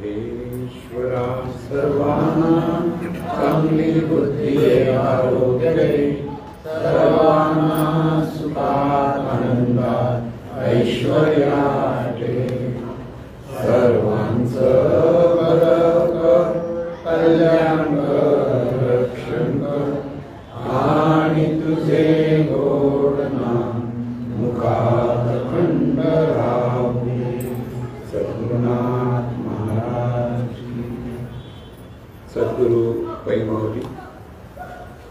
ईश्वरा सर्वांना चांगली बुद्धी दे, आरोग्य दे, सर्वांना सुखात आनंदात ऐश्वर्यात दे, सर्वांचं बरं कर, कल्याण कर, रक्षण कर, आणि तुझे गोड नाम मुखात अखंड राहू दे. सद्गुरुनाथ महाराज की. सद्गुरु पैमावली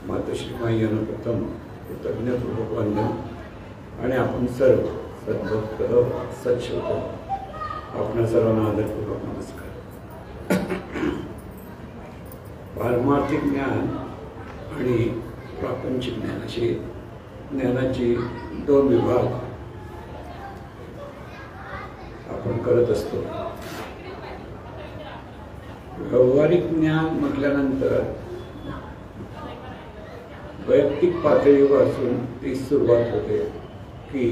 मातोश्री माई यांना प्रथम कृतज्ञपूर्वक वंदन. आणि आपण सर्व सद्भक्त सत्शोधक आपणा सर्वांना आदरपूर्वक नमस्कार. पारमार्थिक ज्ञान आणि प्रापंचिक ज्ञान अशी ज्ञानाची दोन विभाग आपण करत असतो. व्यावहारिक ज्ञान म्हटल्यानंतर वैयक्तिक पातळीपासून ती सुरुवात होते की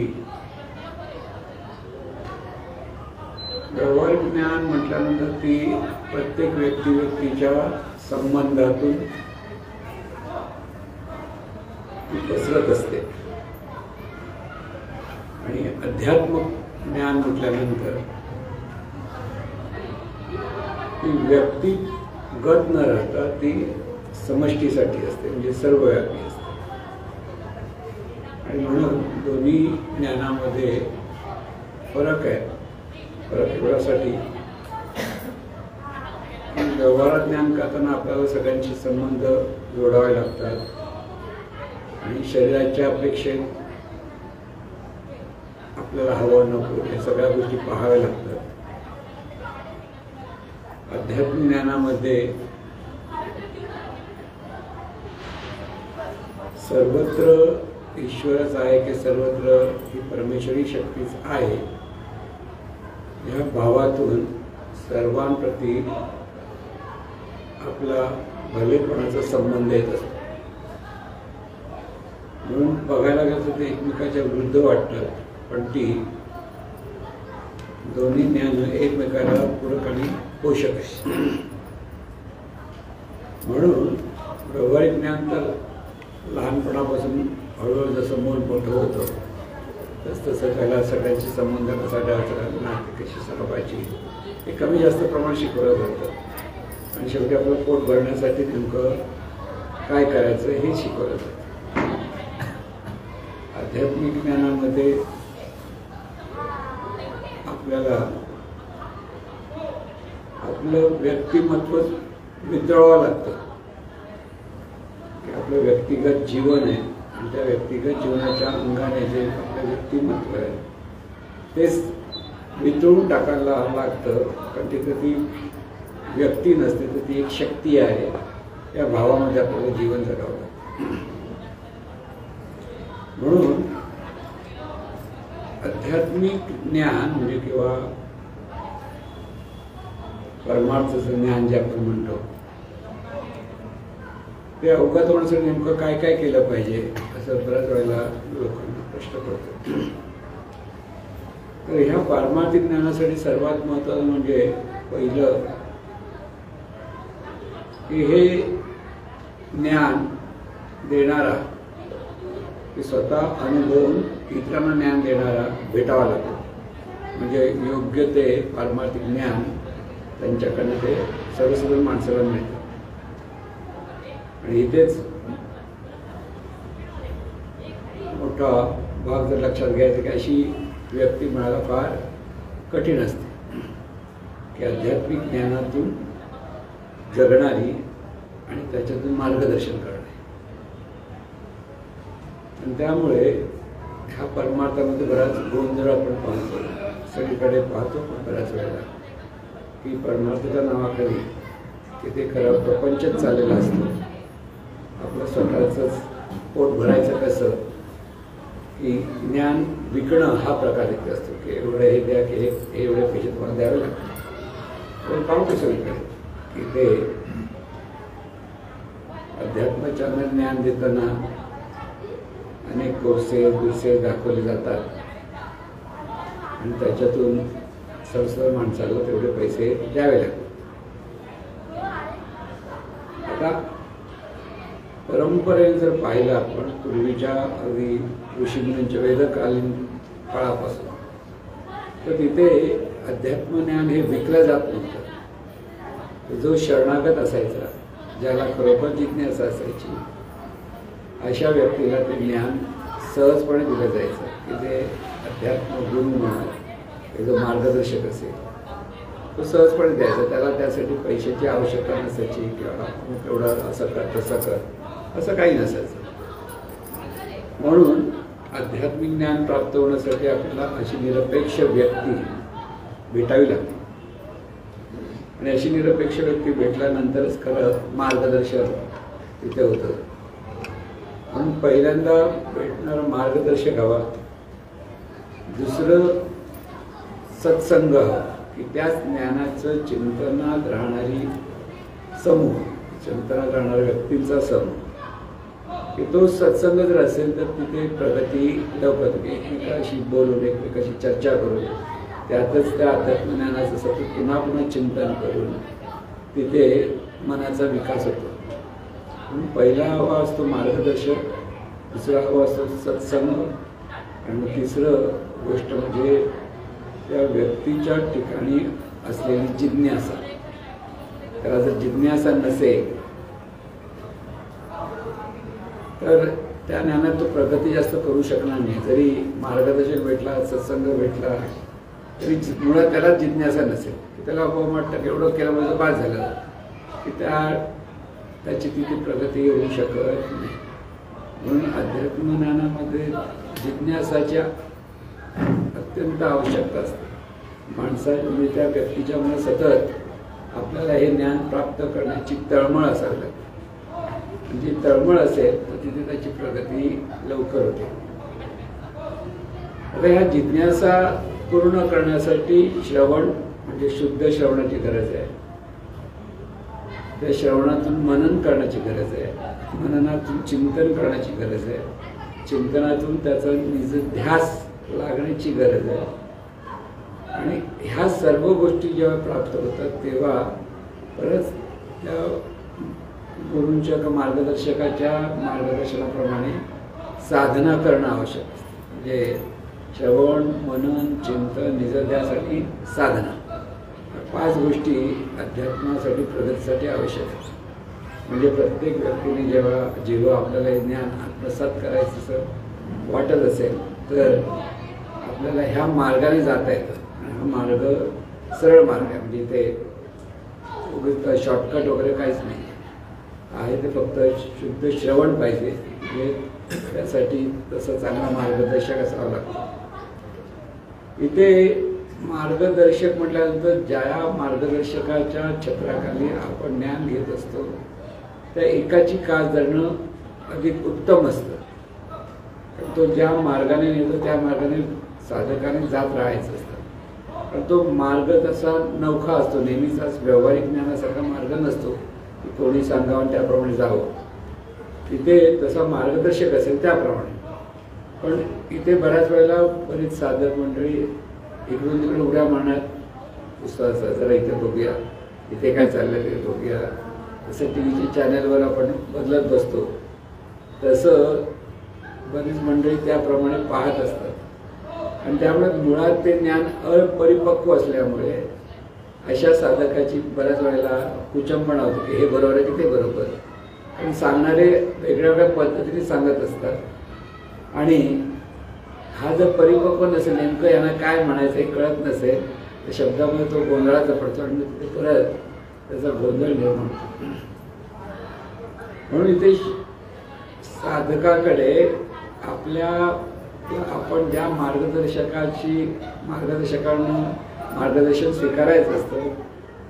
व्यावहारिक ज्ञान म्हटल्यानंतर ती प्रत्येक व्यक्तीच्या संबंधातून पसरत असते. आणि अध्यात्म ज्ञान म्हटल्यानंतर ती व्यक्तिगत न राहता ती समष्टीसाठी असते, म्हणजे सर्वव्यापी असते. आणि म्हणून दोन्ही ज्ञानामध्ये फरक आहे. फरक एवढ्यासाठी की व्यवहारात ज्ञान करताना आपल्याला सगळ्यांशी संबंध जोडावे लागतात आणि शरीराच्या अपेक्षेत आपल्याला हवं नको या सगळ्या गोष्टी पाहाव्या लागतात. अध्यात्म ज्ञानामध्ये सर्वत्र ईश्वरच आहे की सर्वत्र ही परमेश्वरी शक्तीच आहे या भावातून सर्वांप्रती आपला भलेपणाचा संबंध येत असतो. म्हणून बघायला गेलं तर ते एकमेकाच्या विरुद्ध वाटतात, पण ती दोन्ही ज्ञान एकमेकाला पूरक आणि पोषक आहे. म्हणून व्यावहारिक ज्ञान तर लहानपणापासून हळूहळू जसं मन मोठं होतं तसं त्याला सगळ्यांशी संबंध कसा ठेवायचा, नाती कशी साधवायची हे कमी जास्त प्रमाणात शिकवलं जातं. आणि शेवटी आपलं पोट भरण्यासाठी नेमकं काय करायचं हे शिकवलं जातं. आध्यात्मिक ज्ञानामध्ये आपल्याला आपलं व्यक्तिमत्व वितळावं लागतं की आपलं व्यक्तिगत जीवन आहे आणि त्या व्यक्तिगत जीवनाच्या अंगाने जे आपलं व्यक्तिमत्व आहे तेच वितळून टाकायला लागतं. कारण तिथे ती व्यक्ती नसते तर ती एक शक्ती आहे. त्या भावामध्ये आपल्याला जीवन जगावं लागतं. म्हणून आध्यात्मिक ज्ञान म्हणजे किंवा परमार्थाचं ज्ञान जे आपण म्हणतो ते अवगत होण्यासाठी नेमकं काय काय केलं पाहिजे असं बऱ्याच वेळेला लोकांना प्रश्न पडतो. तर ह्या पारमार्थिक ज्ञानासाठी सर्वात महत्त्वाचं म्हणजे पहिलं की हे ज्ञान देणारा की स्वतः अनुभवून इतरांना ज्ञान देणारा भेटावा लागतो. म्हणजे योग्य ते पारमार्थिक ज्ञान त्यांच्याकडनं ते सर्वसाधारण माणसाला मिळतं. आणि इथेच मोठा भाग जर लक्षात घ्यायचा की अशी व्यक्ती मिळायला फार कठीण असते की आध्यात्मिक ज्ञानातून जगणारी आणि त्याच्यातून मार्गदर्शन करणे. आणि त्यामुळे ह्या परमार्थामध्ये बराच गोंधळ आपण पाहतो, सगळीकडे पाहतो. पण बऱ्याच वेळेला की परमार्थाच्या नावाखाली की ते खरं प्रपंचच चाललेलं असतं. आपलं स्वतःचंच पोट भरायचं कसं की ज्ञान विकणं हा प्रकार इथे असतो की एवढं हे द्या की हे एवढे पैसे तुम्हाला द्यावे लागतात. पण पाहतो सगळीकडे की ते अध्यात्माच्या ज्ञान देताना अनेक कोर्सेस दाखवले जातात आणि त्याच्यातून सर्वसाधारण माणसाला तेवढे पैसे द्यावे लागतात. आता परंपरेने जर पाहिलं आपण पूर्वीच्या अगदी ऋषीमुनींच्या वेदकालीन काळापासून, तर तिथे अध्यात्मज्ञान हे विकलं जात नव्हतं. जो शरणागत असायचा, ज्याला खरोखर जिज्ञासा असायची, अशा व्यक्तीला ते ज्ञान सहजपणे दिलं जायचं. की जे अध्यात्म गुरु म्हणा, जो मार्गदर्शक असेल तो सहजपणे द्यायचा. त्याला त्यासाठी पैशाची आवश्यकता नसायची किंवा तेवढं असं कर तसं कर असं काही नसायचं. म्हणून आध्यात्मिक ज्ञान प्राप्त होण्यासाठी आपल्याला अशी निरपेक्ष व्यक्ती भेटावी लागते. आणि अशी निरपेक्ष व्यक्ती भेटल्यानंतरच खरं मार्गदर्शन तिथे होतं. म्हणून पहिल्यांदा भेटणारा मार्गदर्शक हवा. दुसरं सत्संग हवा, की त्याच ज्ञानाचं चिंतनात राहणारी समूह, चिंतनात राहणाऱ्या व्यक्तींचा समूह, की तो सत्संग जर असेल तर तिथे प्रगती लवकर. एकमेकाशी बोलून, एकमेकाशी चर्चा करून, त्यातच त्या अध्यात्मज्ञानाचं सतत पुन्हा पुन्हा चिंतन करून तिथे मनाचा विकास होतो. म्हणून पहिला हवा असतो मार्गदर्शक, दुसरा हवा असतो सत्संग, आणि तिसरं गोष्ट म्हणजे त्या व्यक्तीच्या ठिकाणी असलेली जिज्ञासा. त्याला जर जिज्ञासा नसेल तर त्या ज्ञानात तो प्रगती जास्त करू शकणार नाही. जरी मार्गदर्शक भेटला, सत्संग भेटला, तरी मुळात त्याला जिज्ञासा नसेल, की त्याला वाटतं की एवढं केलं म्हणजे बाद झालं, की त्याची तिथे प्रगती होऊ शकत नाही. म्हणून अध्यात्मज्ञानामध्ये जिज्ञासाच्या अत्यंत आवश्यकता असते. म्हणजे त्या व्यक्तीच्या मनात सतत आपल्याला हे ज्ञान प्राप्त करण्याची तळमळ असावी लागते. जी तळमळ असेल तर तिथे त्याची प्रगती लवकर होते. आता ह्या जिज्ञासा पूर्ण करण्यासाठी श्रवण म्हणजे शुद्ध श्रवणाची गरज आहे. त्या श्रवणातून मनन करण्याची गरज आहे. मननातून चिंतन करण्याची गरज आहे. चिंतनातून त्याचा निज ध्यास लागण्याची गरज आहे. आणि ह्या सर्व गोष्टी जेव्हा प्राप्त होतात तेव्हा परत त्या गुरूंच्या का मार्गदर्शकाच्या मार्गदर्शनाप्रमाणे साधना करणं आवश्यक असतं. म्हणजे श्रवण, मनन, चिंतन, निजध्यासाठी साधना, 5 गोष्टी अध्यात्मासाठी प्रगतीसाठी आवश्यक आहेत. म्हणजे प्रत्येक व्यक्तीने जेव्हा आपल्याला हे ज्ञान आत्मसात करायचं वाटत असेल तर आपल्याला ह्या मार्गाने जाता येतं. हा मार्ग सरळ मार्ग आहे. म्हणजे ते शॉर्टकट वगैरे काहीच नाही आहे. ते फक्त शुद्ध श्रवण पाहिजे. म्हणजे त्यासाठी तसं चांगला मार्गदर्शक असावा लागतो. इथे मार्गदर्शक म्हटल्यानंतर ज्या मार्गदर्शकाच्या छत्राखाली आपण ज्ञान घेत असतो त्या एकाची कास धरणं अधिक उत्तम असतं. तो ज्या मार्गाने नेतो त्या मार्गाने साधकाने जात राहायचं असतं. पण तो मार्ग तसा नवखा असतो. नेहमीचाच व्यावहारिक ज्ञानासारखा मार्ग नसतो की कोणी सांगावं त्याप्रमाणे जावं. तिथे तसा मार्गदर्शक असेल त्याप्रमाणे. पण इथे बऱ्याच वेळेला बरीच साधक मंडळी इकडून तिकडे उड्या मारण्यात पुस्तकाचा जरा इथे बघूया, इथे काय चाललंय ते बघूया, जसं टी व्हीच्या चॅनलवर आपण बदलत बसतो तसं बरीच मंडळी त्याप्रमाणे पाहत असतात. आणि त्यामुळे मुळात ते ज्ञान अपरिपक्व असल्यामुळे अशा साधकाची बऱ्याच वेळेला कुचंबणा होते की हे बरोबर आहे की ते बरोबर. आणि सांगणारे वेगळ्या वेगळ्या पद्धतीने सांगत असतात. आणि हा जर परिपक्व नसेल, नेमकं यांना काय म्हणायचं हे कळत नसेल तर शब्दामध्ये तो गोंधळाचा पडतो आणि परत त्याचा गोंधळ निर्माण होतो. म्हणून इथे साधकाकडे आपण ज्या मार्गदर्शकांना मार्गदर्शन स्वीकारायचं असतं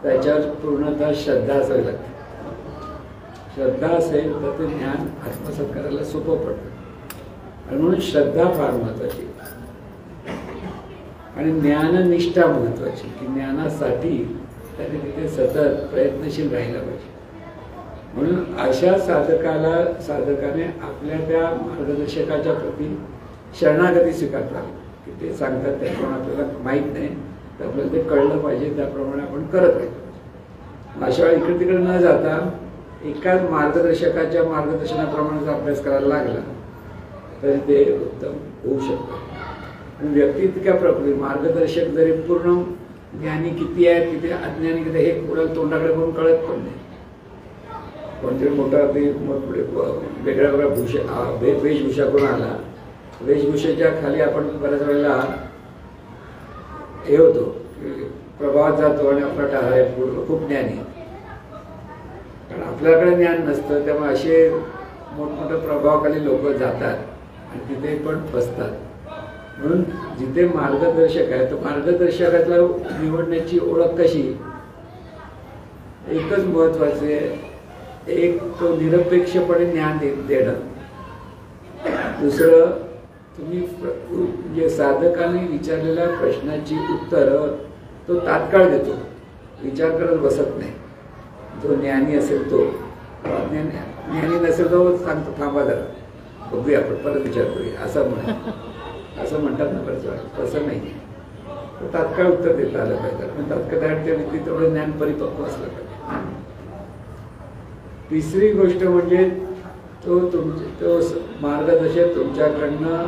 त्याच्यावर पूर्णतः श्रद्धा असावी लागते. श्रद्धा असेल तर ते ज्ञान आत्मसात करायला सोपं पडतं. आणि म्हणून श्रद्धा फार महत्वाची आणि ज्ञाननिष्ठा महत्वाची, की ज्ञानासाठी त्याने तिथे सतत प्रयत्नशील राहिला पाहिजे. म्हणून अशा साधकाने आपल्या त्या मार्गदर्शकाच्या प्रती शरणागती स्वीकारता, की ते सांगतात त्याप्रमाणे आपल्याला माहीत नाही तर आपल्याला ते कळलं पाहिजे, त्याप्रमाणे आपण करत राहिलो. अशा वेळी इकडे तिकडे न जाता एकाच मार्गदर्शकाच्या मार्गदर्शनाप्रमाणे जर अभ्यास करायला लागला तरी ते उत्तम होऊ शकतं. आणि व्यक्ती इतक्या प्रकृती मार्गदर्शक जरी पूर्ण ज्ञानी किती आहेत किती अज्ञानी किती हे पुढे तोंडाकडे करून कळत पण नाही. कोणतरी मोठा वेगळ्या वेगळ्या वेशभूषा करून आला, वेशभूषेच्या खाली आपण बऱ्याच वेळेला हे होतो प्रभावात जातो आणि आपला टाळा पूर्ण खूप ज्ञानी, कारण आपल्याकडे ज्ञान नसतं. त्यामुळे असे मोठमोठ्या प्रभावाखाली लोक जातात आणि तिथे पण फसतात. म्हणून जिथे मार्गदर्शक आहे तो मार्गदर्शकाला निवडण्याची ओळख कशी, एकच महत्वाचे आहे, एक तो निरपेक्षपणे ज्ञान देणं. दुसरं तुम्ही जे साधकाने विचारलेल्या प्रश्नाची उत्तरं तो तात्काळ देतो, विचार करत बसत नाही. जो ज्ञानी असेल तो, ज्ञानी नसेल तो सांगतो थांबा जरा बघूया आपण परत विचार करूया असं म्हणतात ना बरंच वेळा. तसं नाही, तो तात्काळ उत्तर देता आलं पाहिजे. पण तात्काळ त्या व्यक्ती तेवढं ज्ञान परिपक्व असलं पाहिजे. तिसरी गोष्ट म्हणजे तो मार्गदर्शक तुमच्याकडनं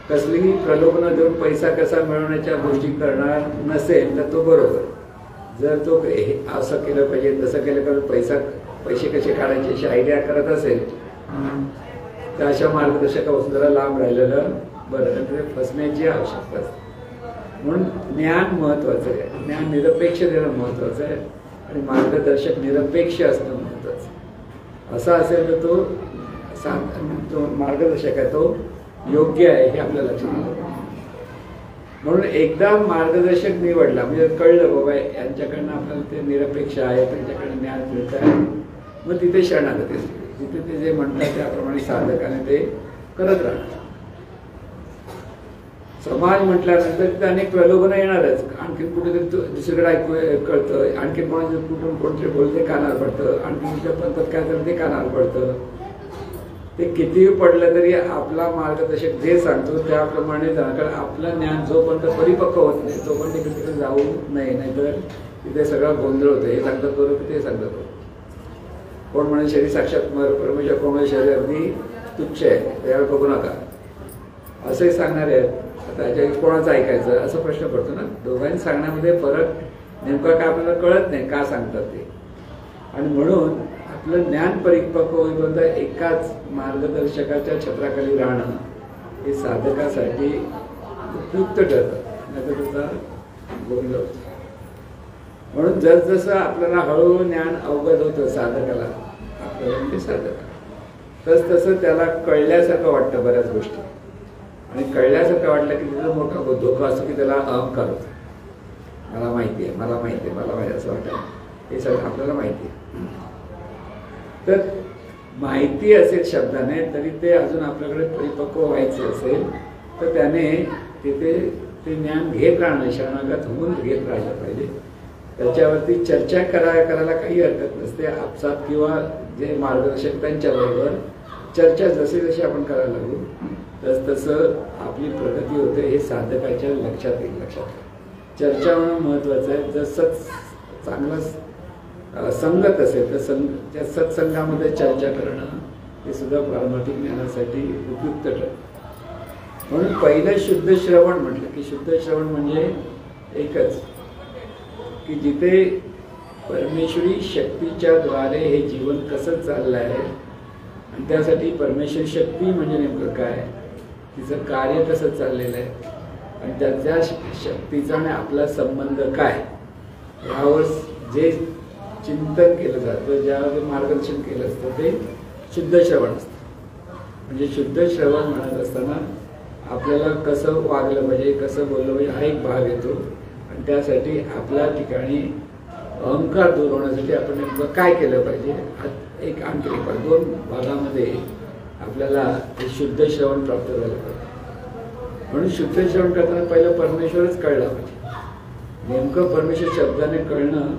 कसलीही प्रलोभन देऊन पैसा कसा मिळवण्याच्या गोष्टी करणार नसेल तर तो बरोबर. जर तो असं केलं पाहिजे तसं केलं पाहिजे पैसे कसे काढायचे अशी आयडिया करत असेल तर अशा मार्गदर्शकापासून जरा लांब राहिलेलं बरं, म्हणजे फसण्याची आवश्यकता असते. म्हणून ज्ञान महत्वाचं आहे, ज्ञान निरपेक्ष देणं महत्वाचं आहे आणि मार्गदर्शक निरपेक्ष असणं महत्वाचं. असा असेल तर तो मार्गदर्शक आहे तो योग्य आहे हे आपल्या लक्षात येतं. म्हणून एकदा मार्गदर्शक निवडला म्हणजे कळलं बाबा यांच्याकडनं आपल्याला ते निरपेक्ष आहे, त्यांच्याकडनं ज्ञान मिळत आहे, मग तिथे शरणागती असते. तिथे ते जे म्हणतात त्याप्रमाणे साधकाने ते करत राहणार. समाज म्हटल्यानंतर तिथे अनेक प्रलोभन येणारच. आणखी कुठेतरी दुसरीकडे ऐकू कळतं, आणखी कोणाचं कुठून कोणतरी बोलते कानावर पडतं, आणखी तुमच्या पंथात काय तर ते कानावर पडतं. ते कितीही पडलं तरी आपला मार्गदर्शक जे सांगतो त्याप्रमाणे जाणार. आपलं ज्ञान जोपर्यंत परिपक्व होत नाही तोपर्यंत तिकडे तिकडे जाऊ नये, नाहीतर तिथे सगळा गोंधळ होतो. हे सांगतात बरोबर ते सांगतात बरोबर. कोण म्हणे शरीर साक्षात परमेश्वर, कोण शरीर अगदी तुच्छ आहे त्यावेळी बघू नका असंही सांगणारे आहेत. आता याच्या कोणाचं ऐकायचं असा प्रश्न पडतो ना. दोघांनी सांगण्यामध्ये फरक नेमका काय आपल्याला कळत नाही का सांगतात ते. आणि म्हणून आपलं ज्ञान परिपक्व होईपर्यंत एकाच मार्गदर्शकाच्या छत्राखाली राहणं हे साधकासाठी उपयुक्त ठरतं, नाहीतर त्याचा गोंधळ होतो. म्हणून जसजसं आपल्याला हळूहळू ज्ञान अवगत होतं साधकाला, आपल्याला म्हणजे साधकाला, तसं त्याला कळल्यासारखं वाटतं बऱ्याच गोष्टी. आणि कळल्यासारखं वाटलं की तिथं मोठा धोका असतो की त्याला अहंकार होतो. मला माहिती आहे, मला माहिती आहे, मला माहिती असं वाटतं. हे सगळं आपल्याला माहिती आहे. तर माहिती असेल शब्दाने तरी ते अजून आपल्याकडे परिपक्व व्हायचे असेल तर त्याने तिथे ते ज्ञान घेत राहणं, शरणागत होऊन घेत राहिलं पाहिजे. त्याच्यावरती चर्चा करायला काही हरकत नसते. आपसात किंवा जे मार्गदर्शक त्यांच्याबरोबर चर्चा जशी जशी आपण करायला लागू तसं आपली प्रगती होते हे साधकाच्या लक्षात येईल. चर्चा होणं महत्वाचं आहे. जसं चांगलं संगत असेल तर त्या सत्संगामध्ये चर्चा करणं हे सुद्धा पारमार्थिक ज्ञानासाठी उपयुक्त ठरतं. म्हणून पहिलं शुद्ध श्रवण म्हटलं की शुद्ध श्रवण म्हणजे एकच की जिथे परमेश्वरी शक्तीच्या द्वारे हे जीवन कसं चाललं आहे आणि त्यासाठी परमेश्वरी शक्ती म्हणजे नेमकं काय, तिचं कार्य कसं चाललेलं आहे आणि त्याच्या शक्तीचा आणि आपला संबंध काय यावर जे चिंतन केलं जातं, ज्यावर मार्गदर्शन केलं असतं ते शुद्ध श्रवण असतं. म्हणजे शुद्ध श्रवण म्हणत असताना आपल्याला कसं वागलं पाहिजे, कसं बोललं पाहिजे हा एक भाग येतो. आणि त्यासाठी आपल्या ठिकाणी अहंकार दूर होण्यासाठी आपण नेमकं काय केलं पाहिजे एक आणखी दोन भागामध्ये आपल्याला हे शुद्ध श्रवण प्राप्त झालं पाहिजे. म्हणून शुद्ध श्रवण करताना पहिलं परमेश्वरच कळला पाहिजे. नेमकं परमेश्वर शब्दाने कळणं,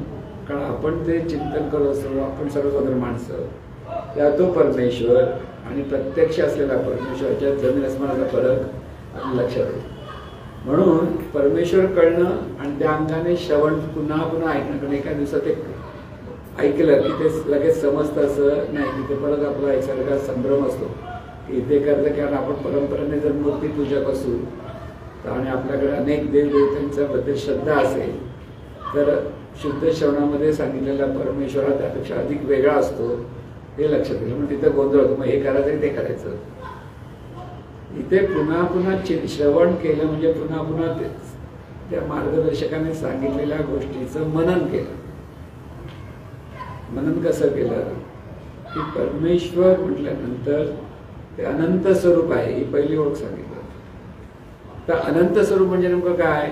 कारण आपण ते चिंतन करत असतो, आपण सर्वसाधारण माणसं, त्या तो परमेश्वर आणि प्रत्यक्ष असलेला परमेश्वराच्या जमीन अस्मानाचा फरक आपण लक्षात येतो. म्हणून परमेश्वर कळणं आणि त्या अंगाने श्रवण पुन्हा पुन्हा ऐकणं. कारण एका दिवसात एक ऐकलं की ते लगेच समजतं असं नाही. तिथे परत आपला एकसारखा संभ्रम असतो की इथे करतं, कारण आपण परंपरेने जर मूर्ती पूजक असू आणि आपल्याकडे अनेक देवदेवतांच्याबद्दल श्रद्धा असेल तर शुद्ध श्रवणामध्ये सांगितलेला परमेश्वरा त्यापेक्षा अधिक वेगळा असतो हे लक्षात येईल. मग तिथे गोंधळ होतो, मग हे करायचं ते करायचं. इथे पुन्हा पुन्हा श्रवण केलं म्हणजे पुन्हा पुन्हा त्या मार्गदर्शकाने सांगितलेल्या गोष्टीचं मनन केलं. मनन कसं केलं की परमेश्वर म्हटल्यानंतर ते अनंत स्वरूप आहे ही पहिली ओळख सांगितलं. तर अनंत स्वरूप म्हणजे नेमकं काय?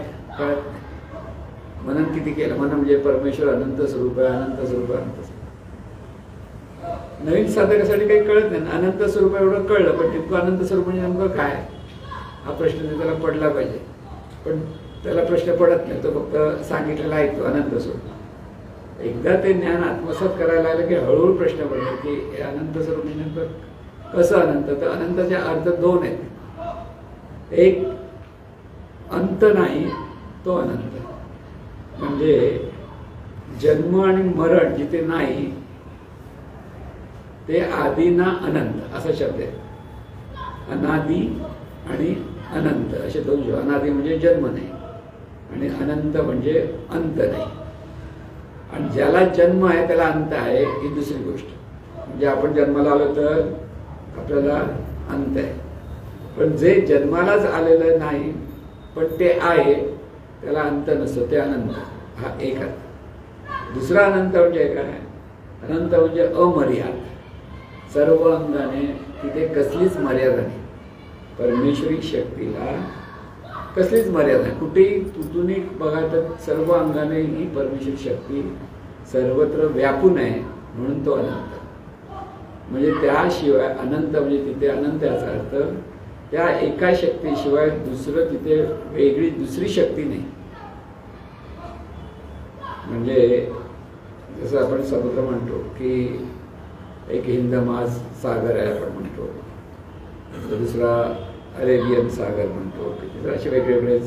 मनन किती केलं? मनन म्हणजे परमेश्वर अनंत स्वरूप आहे, अनंत स्वरूप आहे, अनंत स्वरूप. नवीन साधकासाठी काही कळत नाही. अनंत स्वरूप एवढं कळलं, पण तितकं अनंत स्वरूप म्हणजे नेमकं काय हा प्रश्न त्याला पडला पाहिजे. पण त्याला प्रश्न पडत नाही, तो फक्त सांगितलेला ऐकतो अनंत स्वरूप. एकदा ते ज्ञान आत्मसात करायला लागलं की हळूहळू प्रश्न पडतो की हे अनंत स्वरूप म्हणजे नेमकं कसं अनंत? तर अनंताचे अर्थ दोन आहेत. एक अंत नाही तो अनंत, म्हणजे जन्म आणि मरण जिथे नाही ते आदि ना अनंत असा शब्द आहे. अनादि आणि अनंत असे दोन शब्द. अनादि म्हणजे जन्म नाही आणि अनंत म्हणजे अंत नाही. आणि ज्याला जन्म आहे त्याला अंत आहे ही दुसरी गोष्ट. म्हणजे आपण जन्माला आलो तर आपल्याला अंत आहे, पण जे जन्मालाच आलेलं नाही पण ते आहे त्याला अंत नसतो, ते अनंत. हा एक अर्थ. दुसरा अनंत म्हणजे काय? अनंत म्हणजे अमर्याद, सर्व अंगाने. तिथे कसलीच मर्यादा नाही. परमेश्वरी शक्तीला कसलीच मर्यादा नाही. कुठेही कुठूनही बघा तर सर्व अंगाने ही परमेश्वरी शक्ती सर्वत्र व्यापून आहे, म्हणून तो अनंत. म्हणजे त्याशिवाय अनंत म्हणजे तिथे अनंत याचा अर्थ त्या एका शक्तीशिवाय दुसरं तिथे वेगळी दुसरी शक्ती नाही. म्हणजे जसं आपण समुद्र म्हणतो की एक हिंद महासागर आहे आपण म्हणतो, दुसरा अरेबियन सागर म्हणतो, असे वेगवेगळे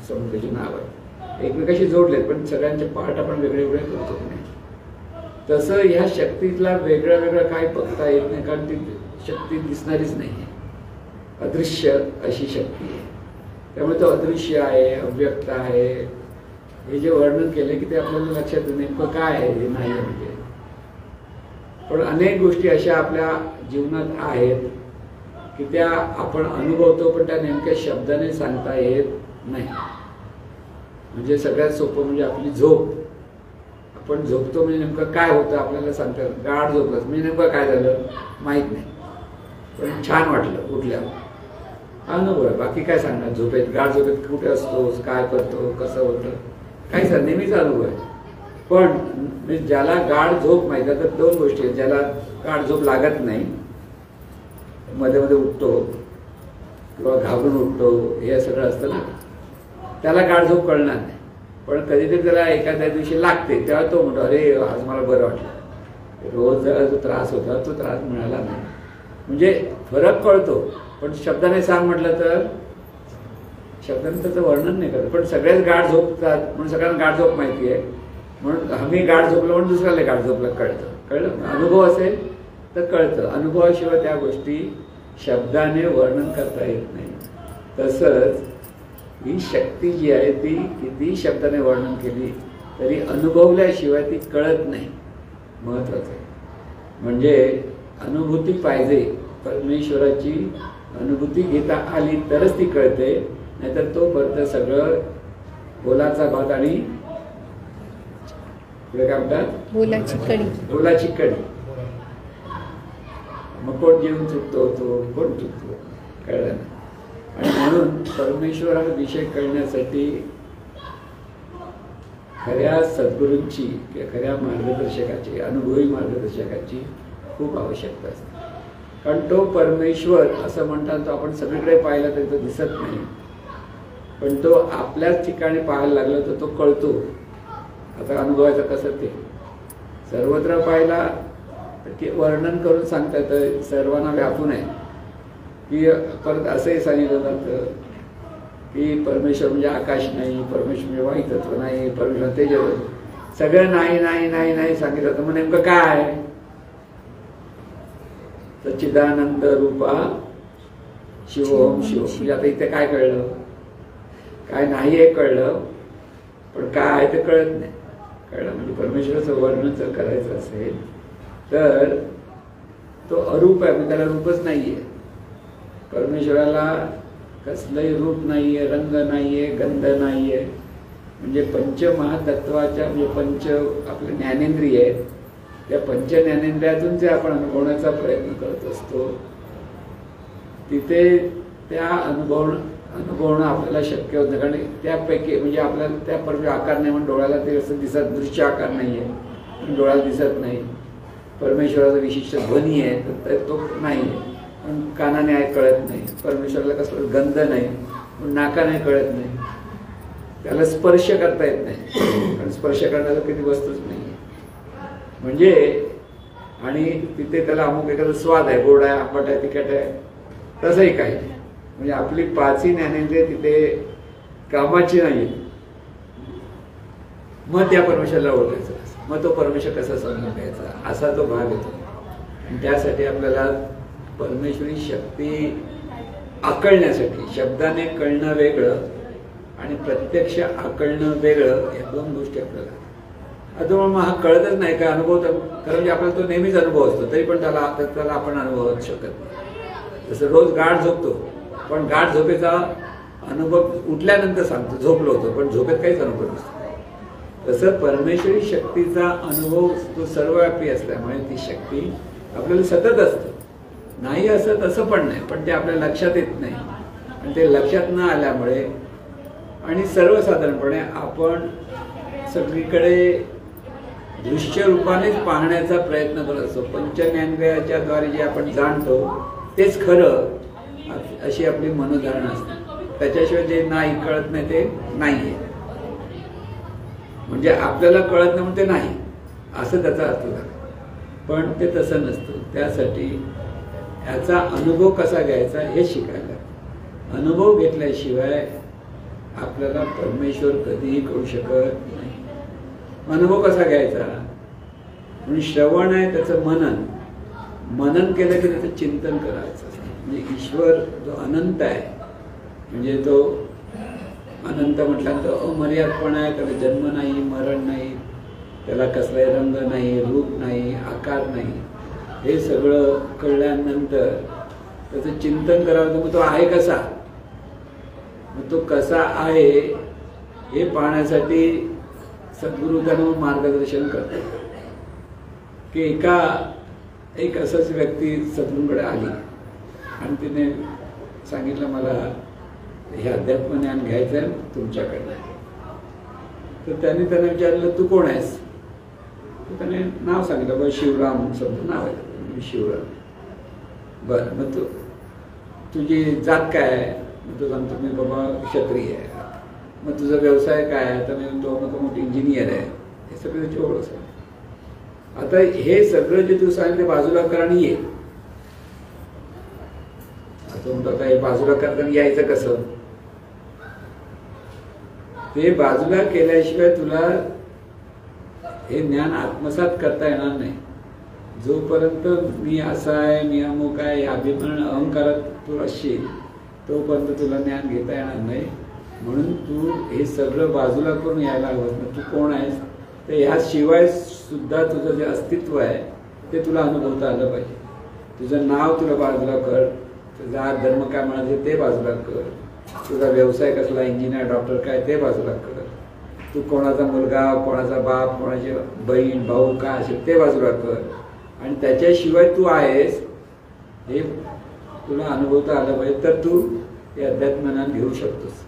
समुद्राची नाव आहेत, एकमेकाशी जोडलेत पण सगळ्यांचे पार्ट आपण वेगळे वेगळे करतो नाही. तसं ह्या शक्तीतला वेगळं वेगळं काही बघता येत नाही, कारण ती शक्ती दिसणारीच नाही आहे. अदृश्य अशी शक्ती आहे. त्यामुळे तो अदृश्य आहे, अव्यक्त आहे. हे जे वर्णन केले की ते आपल्याला लक्षात नेमकं काय आहे हे नाही म्हणजे. पण अनेक गोष्टी अशा आपल्या जीवनात आहेत की त्या आपण अनुभवतो पण त्या नेमक्या शब्दाने सांगता येत नाही. म्हणजे सगळ्यात सोपं म्हणजे आपली झोप. आपण झोपतो म्हणजे नेमकं काय होतं आपल्याला सांगतात. गाढ झोपलं म्हणजे नेमकं काय झालं माहीत नाही, पण छान वाटलं उठल्यावर, हा अनुभव आहे. बाकी काय सांगणार झोपेत? गाढ झोपेत कुठे असतोस, काय करतो, कसं होतं, काही सर नेहमीचा अनुभव आहे. पण ज्याला गाढ झोप माहिती आहे तर दोन गोष्टी आहेत. ज्याला गाढ झोप लागत नाही, मध्ये मध्ये उठतो किंवा घाबरून उठतो, हे सगळं असतं ना, त्याला गाढ झोप कळणार नाही. पण कधीतरी त्याला एखाद्या दिवशी लागते तेव्हा तो म्हणतो अरे आज मला बरं वाटलं. रोज जरा जो त्रास होता तो त्रास मिळाला नाही. म्हणजे फरक कळतो, पण शब्दाने सांग म्हटलं तर शब्दाने त्याचं वर्णन नाही करत. पण सगळेच गाढ झोपतात म्हणून सगळ्यांना गाढ झोप माहिती आहे, म्हणून आम्ही गाढ झोपलं म्हणून दुसऱ्याला गाढ झोपलं कळलं. अनुभव असेल तर कळतं. अनुभवाशिवाय त्या गोष्टी शब्दाने वर्णन करता येत नाही. तसंच ही शक्ती जी आहे ती किती शब्दाने वर्णन केली तरी अनुभवल्याशिवाय ती कळत नाही. महत्वाचं आहे म्हणजे अनुभूती पाहिजे. परमेश्वराची अनुभूती घेता आली तरच ती कळते, नाहीतर तोपर्यंत सगळं बोलाचा भात आणि पुढे काय म्हणतात बोलाची कडी. मग कोण जेवून चुकतो तो कोण चुकतो कळलं ना. आणि म्हणून परमेश्वर हा विषय कळण्यासाठी खऱ्या सद्गुरूंची किंवा खऱ्या मार्गदर्शकाची, अनुभवी मार्गदर्शकाची खूप आवश्यकता असते. कारण तो परमेश्वर असं म्हणतात तो आपण सगळीकडे पाहिला तरी तो दिसत नाही, पण तो आपल्याच ठिकाणी पाहायला लागला तर तो कळतो. आता अनुभवायचं कसं ते सर्वत्र पाहिला की वर्णन करून सांगता येतं, सर्वांना व्यापून आहे. की परत असंही सांगितलं जातं की परमेश्वर म्हणजे आकाश नाही, परमेश्वर म्हणजे वायुतत्व नाही, परमेश्वर तेज, सगळं नाही नाही नाही नाही सांगितलं. तर मग नेमकं काय? सच्चिदानंद रूपा शिवोम शिव. म्हणजे आता इथे काय कळलं? काय नाही हे कळलं, पण काय आहे ते कळत नाही. कळलं म्हणजे परमेश्वराचं वर्णन जर करायचं असेल तर तो अरूप आहे, म्हणजे त्याला रूपच नाहीये. परमेश्वराला कसलंही रूप नाहीये, रंग नाहीये, गंध नाहीये. म्हणजे पंचमहातत्वाच्या म्हणजे पंच आपले ज्ञानेंद्रिय आहेत, त्या पंच ज्ञानेंद्रियातून जे आपण अनुभवण्याचा प्रयत्न करत असतो तिथे त्या अनुभवणं आपल्याला शक्य होत नाही. कारण त्यापैकी म्हणजे आपल्याला त्या आकार नाही, म्हणून डोळ्याला ते असं दिसत, दृश्य आकार नाही आहे, डोळ्याला दिसत नाही. परमेश्वराचा विशिष्ट ध्वनी आहे तर तो नाही, पण कानाने आहे कळत नाही. परमेश्वराला कसलं गंध नाही, पण नाकाने कळत नाही. त्याला स्पर्श करता येत नाही, कारण स्पर्श करण्याचा किती वस्तूच नाही म्हणजे. आणि तिथे त्याला अमुक एखादा स्वाद आहे, गोड आहे, आंबट आहे, तिखट आहे, तसंही काही. म्हणजे आपली पाचही ज्ञानेंद्रिय तिथे कामाची नाही. मग त्या परमेश्वराला ओळखायचं, मग तो परमेश्वर कसा समजून घ्यायचा, असा तो भाग येतो. आणि त्यासाठी आपल्याला परमेश्वरी शक्ती आकळण्यासाठी शब्दाने कळणं वेगळं आणि प्रत्यक्ष आकळणं वेगळं, या दोन गोष्टी आपल्याला. आता मग हा कळतच नाही काय अनुभव, तर खरं म्हणजे आपल्याला तो नेहमीच अनुभव असतो, तरी पण त्याला आपण अनुभवू शकत नाही. जसं रोज गाढ झोपतो, पण गाढ झोपेचा अनुभव उठल्यानंतर सांगतो झोपलो होतो, पण झोपेत काहीच अनुभव नसतो. तसं परमेश्वरी शक्तीचा अनुभव तो सर्वव्यापी असल्यामुळे ती शक्ती आपल्याला सतत असते. नाही असत असं पण नाही, पण ते आपल्या लक्षात येत नाही. आणि ते लक्षात न आल्यामुळे आणि सर्वसाधारणपणे आपण सगळीकडे दृश्य रूपानेच पाहण्याचा प्रयत्न करत असतो. पंचज्ञानेंद्रियाच्या द्वारे जे आपण जाणतो तेच खरं, अशी आपली मनोधारणा असते. त्याच्याशिवाय जे नाही कळत नाही ते नाहीये, म्हणजे आपल्याला कळत नाही म्हणून ते नाही असं त्याचा अर्थ झाला. पण ते तसं नसतं. त्यासाठी याचा अनुभव कसा घ्यायचा हे शिकायला. अनुभव घेतल्याशिवाय आपल्याला परमेश्वर कधीही कळू शकत नाही. अनुभव कसा घ्यायचा? म्हणून श्रवण आहे त्याचं मनन केलं की त्याचं चिंतन करायचं. म्हणजे ईश्वर जो अनंत आहे, म्हणजे तो अनंत म्हटल्यानंतर अमर्यादपणा आहे, त्याला जन्म नाही, मरण नाही, त्याला कसलाही रंग नाही, रूप नाही, आकार नाही. हे सगळं कळल्यानंतर त्याचं चिंतन करावं. मग तो आहे कसा, मग तो कसा आहे हे पाहण्यासाठी सद्गुरू त्यांना मार्गदर्शन करतात. की एक असंच व्यक्ती सद्गुरूंकडे आली आणि तिने सांगितलं मला हे अध्यात्म ज्ञान घ्यायचं आहे तुमच्याकडनं. तर त्यांनी त्यांना विचारलं तू कोण आहेस? तर त्याने नाव सांगितलं, बरं शिवराम समजा नाव आहे, शिवराम. बरं मग तुझी जात काय आहे? मग तो सांगतो मी बाबा क्षत्रिय आहे. मग तुझा व्यवसाय काय आहे? तर मी तो मोठी इंजिनियर आहे. हे सगळं त्याची ओळख आहे. आता हे सगळं जे तू सांगितलं बाजूला कर आणि ये. आता म्हणतो आता हे बाजूला करताना यायचं कसं? ते बाजूला केल्याशिवाय तुला हे ज्ञान आत्मसात करता येणार नाही. जोपर्यंत मी असा आहे, मी अमुक आहे, अभिमान अहंकारात तू असशील तोपर्यंत तुला ज्ञान घेता येणार नाही. म्हणून तू हे सगळं बाजूला करून यायला हवं. तू कोण आहेस तर ह्याशिवाय सुद्धा तुझं जे अस्तित्व आहे ते तुला अनुभवता आलं पाहिजे. तुझं नाव तुला बाजूला कर, तुझा धर्म काय म्हणायचे ते बाजूला कर, तुझा व्यवसाय कसला इंजिनियर डॉक्टर काय ते बाजूला कर, तू कोणाचा मुलगा, कोणाचा बाप, कोणाची बहीण भाऊ काय असेल ते बाजूला कर. आणि त्याच्याशिवाय तू आहेस हे तुला अनुभवता आलं पाहिजे, तर तू हे अध्यात्मज्ञान घेऊ शकतोस.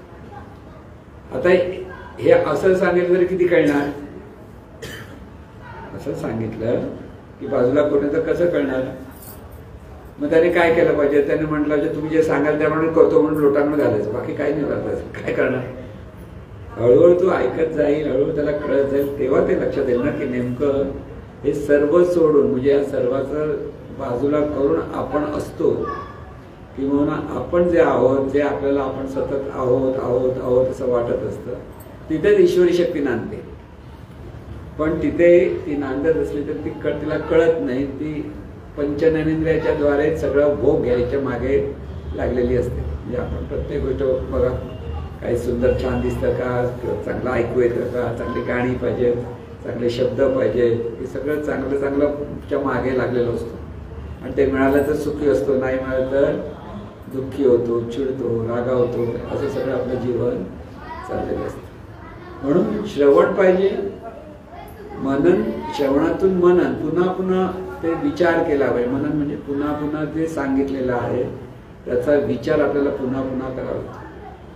आता हे असं सांगितलं तरी किती कळणार? असं सांगितलं की बाजूला कोणी तर कसं कळणार? मग त्याने काय केलं पाहिजे? त्याने म्हटलं की तुम्ही जे सांगाल त्याप्रमाणे करतो म्हणून लोटांमध्ये घालायचं, बाकी काही नाही घालायचं. काय करणार? हळूहळू तू ऐकत जाईल, हळूहळू त्याला कळत जाईल, तेव्हा ते लक्षात येईल ना की नेमकं हे सर्व सोडून म्हणजे या सर्वाचं बाजूला करून आपण असतो किंवा आपण जे आहोत, जे आपल्याला आपण सतत आहोत आहोत आहोत असं वाटत असतं, तिथेच ईश्वरी शक्ती नांदते. पण तिथे ती नांदत असली तर तिला कळत नाही. ती पंचज्ञानेंद्रियाच्या द्वारे सगळं भोग घ्यायच्या मागे लागलेली असते. म्हणजे आपण प्रत्येक गोष्ट बघा, काही सुंदर छान दिसतं का, चांगलं ऐकू येतं का, चांगली गाणी पाहिजेत, चांगले शब्द पाहिजे, हे सगळं चांगलं चांगलंच्या मागे लागलेलं असतो. आणि ते मिळालं तर सुखी असतो, नाही मिळालं तर दुःखी होतो, चिडतो, रागावतो. असं सगळं आपलं जीवन चाललेलं असतं. म्हणून श्रवण पाहिजे, मनन, श्रवणातून मनन, पुन्हा पुन्हा ते विचार केला पाहिजे. मनन म्हणजे पुन्हा पुन्हा जे सांगितलेलं आहे त्याचा विचार आपल्याला पुन्हा पुन्हा करावा लागतो.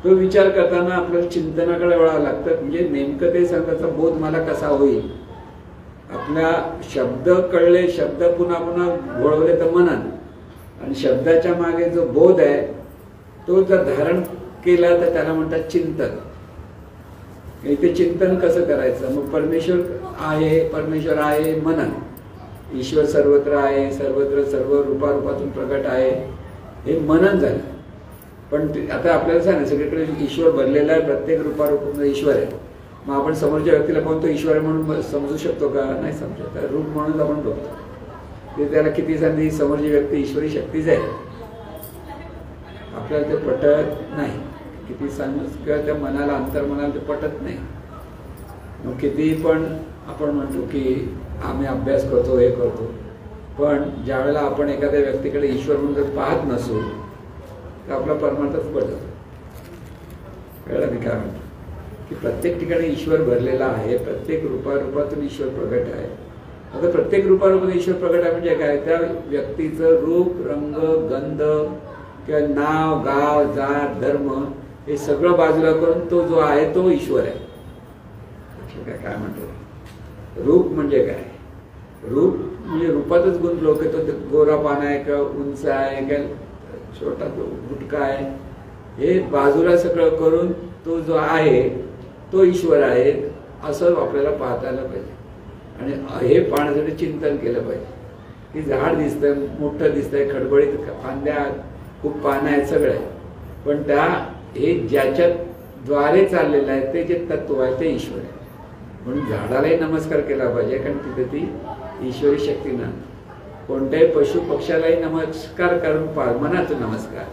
तो विचार करताना आपल्याला चिंतनाकडे वळावं लागतं. म्हणजे नेमकं ते सांगण्याचा बोध मला कसा होईल. आपल्या शब्द कळले, शब्द पुन्हा पुन्हा वळवले तर मनन, आणि शब्दाच्या मागे जो बोध आहे तो जर धारण केला तर त्याला म्हणतात चिंतन. इथे चिंतन कसं करायचं? मग परमेश्वर आहे मनन. ईश्वर सर्वत्र आहे, सर्वत्र सर्व रूपारूपातून प्रकट आहे, हे मनन झालं. पण आता आपल्याला सांग ना, सगळीकडे ईश्वर भरलेला आहे, प्रत्येक रूपारूपामध्ये ईश्वर आहे. मग आपण समोरच्या व्यक्तीला पाहून तो ईश्वर आहे म्हणून समजू शकतो का? नाही समजू शकतो. रूप म्हणून आपण बघतो. ते त्याला किती सांगली समोरची व्यक्ती ईश्वरी शक्तीच आहे, आपल्याला ते पटत नाही. किती सांगू किंवा त्या मनाला, अंतर्मनाला ते पटत नाही. मग किती पण आपण म्हणतो की आम्ही अभ्यास करतो, हे करतो, पण ज्या वेळेला आपण एखाद्या व्यक्तीकडे ईश्वर म्हणून जर पाहत नसू तर आपला परमार्थच पडतो. कळलं मी काय म्हणतो? की प्रत्येक ठिकाणी ईश्वर भरलेला आहे, प्रत्येक रूपारूपातून ईश्वर प्रगट आहे. आता प्रत्येक रूपारूपातून ईश्वर प्रगट आहे म्हणजे काय? त्या व्यक्तीचं रूप, रंग, गंध किंवा नाव, गाव, जात, धर्म हे सगळं बाजूला करून तो जो आहे तो ईश्वर आहे. काय म्हणतो? रूप म्हणजे काय? रूप म्हणजे रूपातच गुंतलो की तो गोरा पाना आहे का, उंच आहे का, छोटा गुटका आहे, हे बाजूला सगळं करून तो जो आहे तो ईश्वर आहे असं आपल्याला पाहता आलं पाहिजे. आणि हे पाहण्यासाठी चिंतन केलं पाहिजे. की झाड दिसतंय, मोठं दिसतंय, खडबडीत फांद्या, खूप पानं आहेत, सगळं आहे, पण त्या हे ज्याच्या द्वारे चाललेलं आहे ते जे तत्व आहे ते ईश्वर आहे. म्हणून झाडालाही नमस्कार केला पाहिजे, कारण तिथे ती ईश्वरी शक्ती ना. कोणत्याही पशु पक्ष्यालाही नमस्कार करून मनातून नमस्कार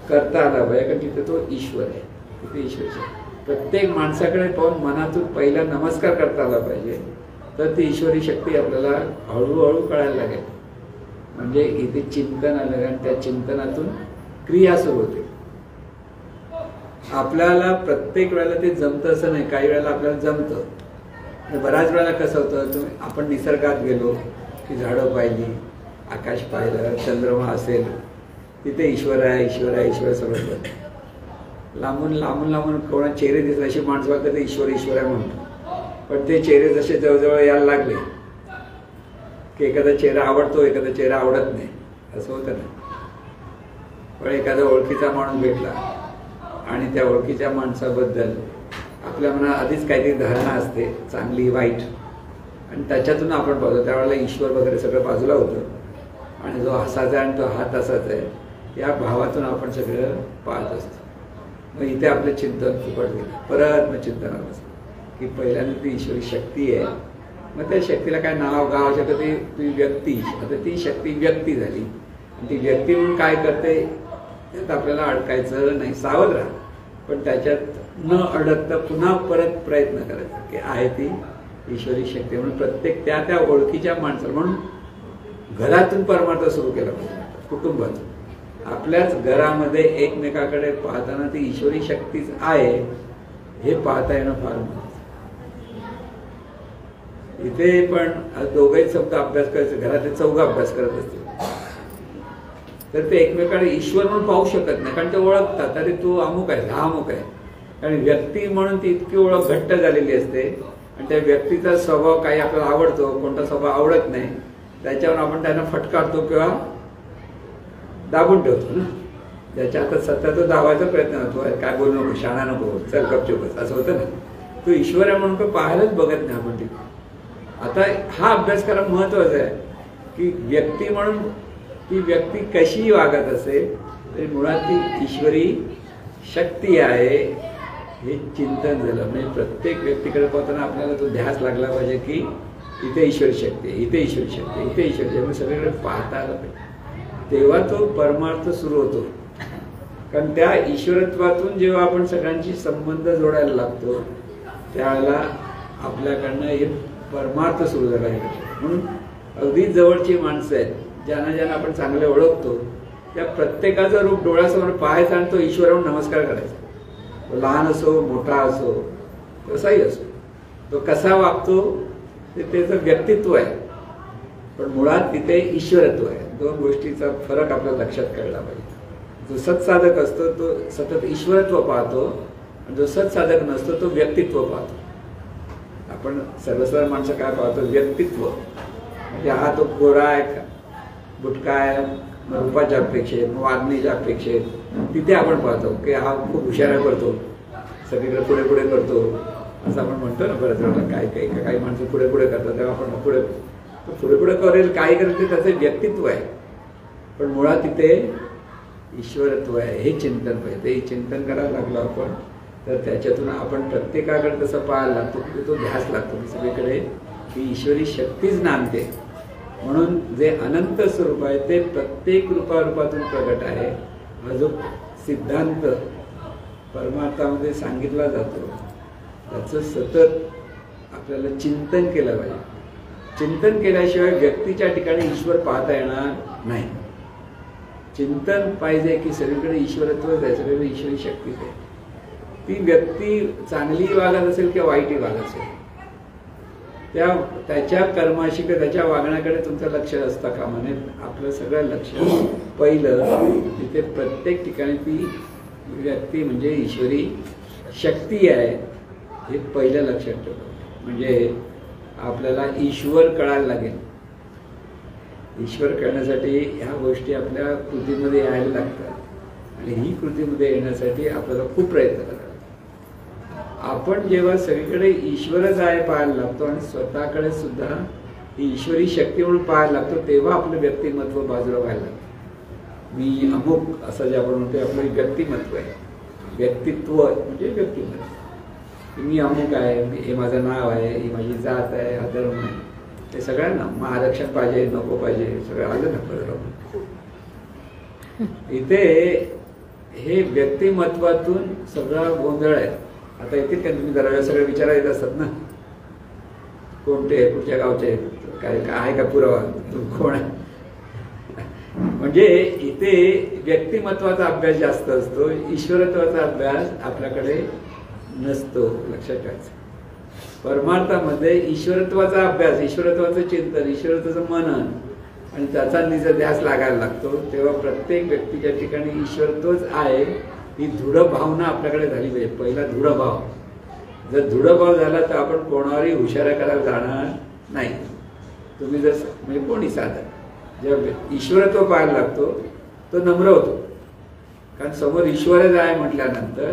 करता आला पाहिजे, कारण तिथे तो ईश्वर आहे, तिथे ईश्वर शक्ती. प्रत्येक माणसाकडे पाहून मनातून पहिला नमस्कार करता आला पाहिजे, तर ती ईश्वरी शक्ती आपल्याला हळूहळू कळायला लागेल. म्हणजे इथे चिंतन आलं आणि त्या चिंतनातून क्रिया सुरू होते. आपल्याला प्रत्येक वेळेला ते जमतं असं नाही, काही वेळेला आपल्याला जमतं. बऱ्याच वेळेला कसं होतं, आपण निसर्गात गेलो की झाडं पाहिली, आकाश पाहिलं, चंद्रमा असेल, तिथे ईश्वर आहे, ईश्वर आहे, ईश्वर सगळं. लांबून लांबून लांबून कोणा चेहरे दिसत अशी माणसं बघतात ते ईश्वर ईश्वर आहे म्हणतो. पण ते चेहरे जसे जवळजवळ यायला लागले की एखादा चेहरा आवडतो, एखादा चेहरा आवडत नाही, असं होतं ना. पण एखादा ओळखीचा माणूस भेटला आणि त्या ओळखीच्या माणसाबद्दल आपल्या मनात आधीच काहीतरी धारणा असते, चांगली वाईट, आणि त्याच्यातून आपण पाहतो त्यावेळेला ईश्वर वगैरे सगळं बाजूला होतं, आणि जो हसायचा आहे आणि तो हात असाच आहे, या भावातून आपण सगळं पाहत असतो. मग इथे आपलं चिंतन फुकट गेलं. परत मग चिंतनात असतं की पहिल्यांदा ती ईश्वरी शक्ती आहे, मग त्या शक्तीला काय नाव गाव शकत, ती व्यक्ती, आता ती शक्ती व्यक्ती झाली. ती व्यक्ती म्हणून काय करते त्यात आपल्याला अडकायचं नाही, सावध राहा, पण त्याच्यात न अडकता पुन्हा परत प्रयत्न करायचा की आहे ती ईश्वरी शक्ती. म्हणून प्रत्येक त्या त्या ओळखीच्या माणसाला, म्हणून घरातून परमार्थ सुरू केला पाहिजे, कुटुंबातून. आपल्याच घरामध्ये एकमेकाकडे पाहताना ती ईश्वरी शक्तीच आहे हे पाहता येणं फार महत्त्वाचं. इथे पण दोघंही शब्द अभ्यास करायचे, घरातले चौघा अभ्यास करत असतील तर ते एकमेकाकडे ईश्वर म्हणून पाहू शकत नाही, कारण ते ओळखतात अरे तू अमुक आहे, हा अमुक आहे. कारण व्यक्ती म्हणून ती इतकी ओळख घट्ट झालेली असते, आणि त्या व्यक्तीचा स्वभाव काही आपल्याला आवडतो, कोणता स्वभाव आवडत नाही, त्याच्यावर आपण त्यांना फटकारतो किंवा दाबून ठेवतो ना. ज्याच्या हातात सत्ता तो दाबायचा प्रयत्न होतो, काय बोलू नको, शाणा नको, चल गपचूप, असं होतं ना. तो ईश्वर आहे म्हणून पाहायलाच बघत नाही आपण तिथे. आता हा अभ्यास करा महत्वाचा आहे की व्यक्ती म्हणून ती व्यक्ती कशी वागत असेल तरी मुळात ती ईश्वरी शक्ती आहे हे चिंतन झालं. म्हणजे प्रत्येक व्यक्तीकडे पाहताना आपल्याला तो ध्यास लागला पाहिजे की इथे ईश्वरी शक्ती आहे, इथे ईश्वरी शक्ती आहे, इथे ईश्वरी शक्ती, सगळीकडे पाहता आलं पाहिजे. तेव्हा तो परमार्थ सुरू होतो. कारण त्या ईश्वरत्वातून जेव्हा आपण सगळ्यांशी संबंध जोडायला लागतो त्यावेळेला आपल्याकडनं हे परमार्थ सुरू झाला आहे. म्हणून अगदी जवळची माणसं आहेत ज्यांना ज्यांना आपण चांगले ओळखतो त्या प्रत्येकाचं रूप डोळ्यासमोर पाहायचं आणि तो ईश्वरावर नमस्कार करायचा. तो लहान असो मोठा असो कसाही असो, तो कसा वागतो ते त्याचं व्यक्तित्व आहे, पण मुळात तिथे ईश्वरत्व आहे. दोन गोष्टीचा फरक आपल्याला लक्षात कळला पाहिजे. जो सत्साधक असतो तो सतत ईश्वरत्व पाहतो आणि जो सत्साधक नसतो तो व्यक्तित्व पाहतो. आपण सर्वसाधारण माणसं काय पाहतो? व्यक्तित्व. म्हणजे हा तो गोरा आहे, बुटका आहे, रूपाच्या अपेक्षेत, वागणीच्या अपेक्षेत तिथे आपण पाहतो की हा खूप हुशार करतो, सगळीकडे पुढे पुढे करतो असं आपण म्हणतो ना. बऱ्याच वेळेला काही माणसं पुढे पुढे करतात तेव्हा आपण पुढे पुढे पुढे करेल, काय करेल ते त्याचं व्यक्तित्व आहे, पण मुळात तिथे ईश्वरत्व आहे. हे चिंतन पाहिजे. ते चिंतन करायला लागलो आपण तर त्याच्यातून आपण प्रत्येकाकडे तसं पाहायला लागतो की तो ध्यास लागतो की सगळीकडे ही ईश्वरी शक्तीच नांदते. म्हणून जे अनंत स्वरूप आहे ते प्रत्येक रूपातून प्रगट आहे. हा जो सिद्धांत परमार्थामध्ये सांगितला जातो त्याचं सतत आपल्याला चिंतन केलं पाहिजे. चिंतन केल्याशिवाय व्यक्तीच्या ठिकाणी ईश्वर पाहता येणार नाही. चिंतन पाहिजे की सगळीकडे ईश्वरत्वच आहे, सगळीकडे ईश्वरी शक्तीच आहे. ती व्यक्ती चांगली वागत असेल किंवा वाईटही वागत असेल त्याच्या कर्माशी किंवा त्याच्या वागण्याकडे तुमचं लक्ष असता कामा नये. आपलं सगळं लक्ष पहिलं तिथे प्रत्येक ठिकाणी ती व्यक्ती म्हणजे ईश्वरी शक्ती आहे हे पहिलं लक्षात ठेवलं. म्हणजे आपल्याला ईश्वर कळायला लागेल. ईश्वर कळण्यासाठी ह्या गोष्टी आपल्या कृतीमध्ये यायला लागतात आणि ही कृतीमध्ये येण्यासाठी आपल्याला खूप प्रयत्न करावा. आपण जेव्हा सगळीकडे ईश्वरच आहे पाहायला लागतो आणि स्वतःकडे सुद्धा ही ईश्वरी शक्ती म्हणून पाहायला लागतो तेव्हा आपलं व्यक्तिमत्व बाजूला व्हायला लागतं. मी अमुक असं जे आपण म्हणतो आपलं व्यक्तिमत्व आहे. व्यक्तित्व म्हणजे व्यक्तिमत्व. मी अमुक आहे, हे माझं नाव आहे, ही माझी जात आहे, हा धर्म आहे, ते सगळ्यांना मग आरक्षण पाहिजे नको पाहिजे सगळं आलं ना. इथे हे व्यक्तिमत्वातून सगळा गोंधळ आहे. आता येतील का तुम्ही जरा सगळे विचारा येत असतात ना, कोणते कुठच्या गावचे काय आहे का पुरावा कोण आहे. म्हणजे इथे व्यक्तिमत्वाचा अभ्यास जास्त असतो, ईश्वरत्वाचा अभ्यास आपल्याकडे नसतो. लक्षात ठेवायचं. परमार्थामध्ये ईश्वरत्वाचा अभ्यास, ईश्वरत्वाचं चिंतन, ईश्वरत्वाचं मनन आणि त्याचा निज ध्यास लागायला लागतो तेव्हा प्रत्येक व्यक्तीच्या ठिकाणी ईश्वरत्वच आहे ही दृढ भावना आपल्याकडे झाली पाहिजे. पहिला दृढभाव. जर दृढभाव झाला तर आपण कोणावरही हुशाऱ्या करायला जाणार नाही. तुम्ही जर म्हणजे कोणी साधन जेव्हा ईश्वरत्व पाहायला लागतो तो नम्र होतो. कारण समोर ईश्वरच आहे म्हटल्यानंतर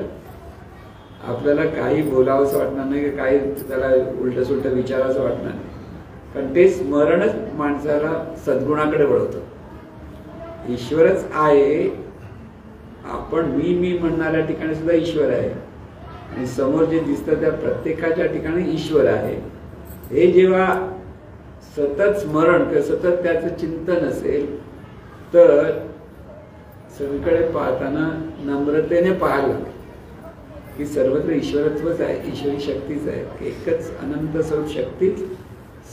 आपल्याला काही बोलावंसं वाटणार नाही की काही त्याला उलट सुलट विचारावंसं वाटणार नाही. कारण ते स्मरणच माणसाला सद्गुणाकडे वळवतं. ईश्वरच आहे. आपण मी म्हणणाऱ्या ठिकाणी सुद्धा ईश्वर आहे आणि समोर जे दिसतं त्या प्रत्येकाच्या ठिकाणी ईश्वर आहे. हे जेव्हा सतत स्मरण किंवा सतत त्याचं चिंतन असेल तर सगळीकडे पाहताना नम्रतेने पाहायला लागेल की सर्वत्र ईश्वरत्वच आहे, ईश्वरी शक्तीच आहे. एकच अनंत स्वरूप शक्तीच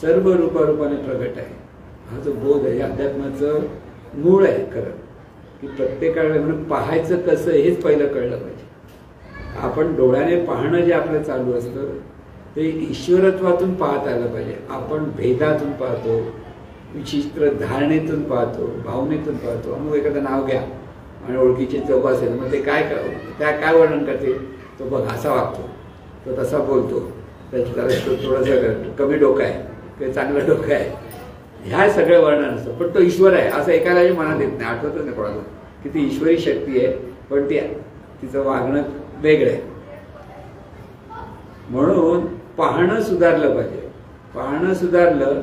सर्व रूपाने प्रगट आहे. हा जो बोध आहे अध्यात्माचं मूळ आहे खरं. की प्रत्येकाला म्हणून पाहायचं कसं हेच पहिलं कळलं पाहिजे. आपण डोळ्याने पाहणं जे आपलं चालू असतं ते ईश्वरत्वातून पाहता आलं पाहिजे. आपण भेदातून पाहतो, विचित्र धारणेतून पाहतो, भावनेतून पाहतो. अमुक एखादं नाव घ्या आणि ओळखीचे चौक असेल मग ते काय वर्णन करते, तो बघ असा वागतो, तो तसा बोलतो, त्याला थोडंसं कमी डोकं आहे ते चांगलं डोकं आहे, ह्या सगळं वर्णन असतं. पण तो ईश्वर आहे असं एकालाही मनात येत नाही. आठवतच नाही कोणाला की ती ईश्वरी शक्ती आहे पण तिचं वागणं वेगळं आहे. म्हणून पाहणं सुधारलं पाहिजे. पाहणं सुधारलं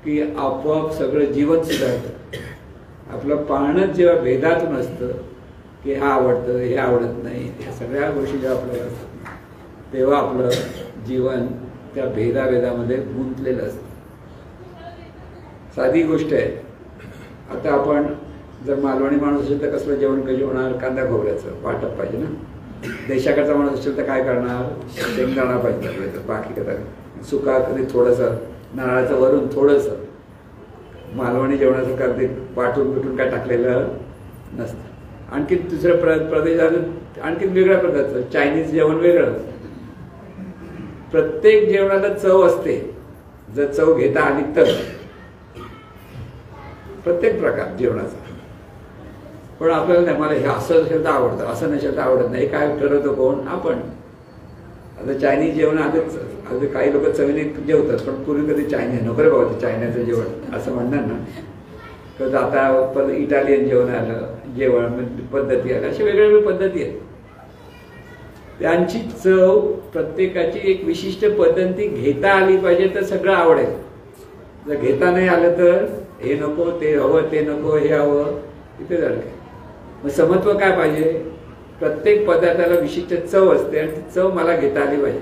की आपोआप सगळं जीवन सुधारतं. आपलं पाहणं जेव्हा भेदातून असतं की हा आवडतं हे आवडत नाही, ह्या सगळ्या गोष्टी जेव्हा आपल्याला असतात तेव्हा आपलं जीवन त्या भेदाभेदामध्ये गुंतलेलं असतं. साधी गोष्ट आहे. आता आपण जर मालवणी माणूस असेल तर कसलं जेवण कधी होणार? कांदा खोबऱ्याचं वाटप पाहिजे ना. देशाकडचा माणूस असेल तर काय करणार? शेंगदाणा पाहिजे, बाकी काय सुका कधी थोडंसं नारळाचं वरून थोडंसं. मालवणी जेवणाचं कधी वाटून बिटून काय टाकलेलं नसतं. आणखी दुसऱ्या प्रदेशात आणखी वेगळ्या प्रकारचं चायनीज जेवण वेगळं. प्रत्येक जेवणाला चव असते जर चव घेता आली तर, प्रत्येक प्रकार जेवणाचा. पण आपल्याला नाही, मला हे असं नसेल तर आवडतं, असं नसेल तर आवडत नाही. काय ठरवतो कोण? आपण. आता चायनीज जेवण आता काही लोक चवीने जेवतात, पण पूर्वी कधी चायनीज नको रे बाबा ते चायनाचं जेवण असं म्हणणार ना. तर आता इटालियन जेवण आलं, जेवण पद्धती आल्या, अशा वेगवेगळ्या पद्धती आहेत. त्यांची चव प्रत्येकाची एक विशिष्ट पद्धती घेता आली पाहिजे तर सगळं आवडेल. जर घेता नाही आलं तर हे नको ते हवं, ते नको हे हवं, तिथे झालं. मग समत्व काय पाहिजे? प्रत्येक पदार्थाला विशिष्ट चव असते आणि ती चव मला घेता आली पाहिजे.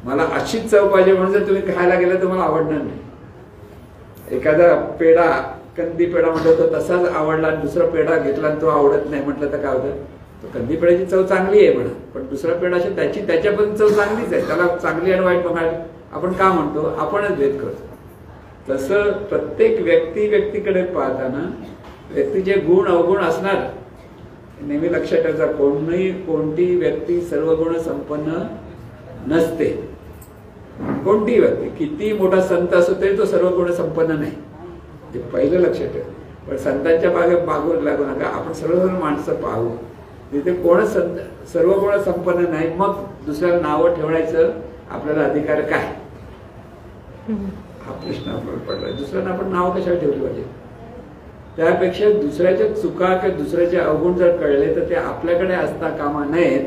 मला अशीच चव पाहिजे म्हणून जर तुम्ही खायला गेला तर मला आवडणार नाही. एखादा पेढा कंदी पेढा म्हटलं तर तसाच आवडला आणि दुसरा पेढा घेतला आणि तो आवडत नाही म्हटलं तर काय होतं? तो कंदी पेढ्याची चव चांगली आहे म्हणा, पण दुसरा पेढा त्याच्या पण चव चांगलीच आहे. त्याला चांगली आणि वाईट म्हणाल आपण का म्हणतो? आपणच भेद करतो. तसं प्रत्येक व्यक्तीकडे पाहताना व्यक्तीचे गुण अवगुण असणार. नेहमी लक्षात ठेवायचा, कोणती व्यक्ती सर्व गुण संपन्न नसते. कोणती व्यक्ती किती मोठा संत असो तरी तो सर्व गुण संपन्न नाही, ते पहिलं लक्षात ठेवा. पण संतांच्या मागून लागू नका. आपण सर्वजण माणसं पाहू, तिथे कोणच सर्व गुण संपन्न नाही. मग दुसऱ्याला नावं ठेवायचं आपल्याला अधिकार काय? हा प्रश्न आपल्याला पडला. दुसऱ्यांना आपण नाव कशाला ठेवली पाहिजे? त्यापेक्षा दुसऱ्याच्या चुका किंवा दुसऱ्याचे अवगुण जर कळले तर ते आपल्याकडे असता कामा नयेत,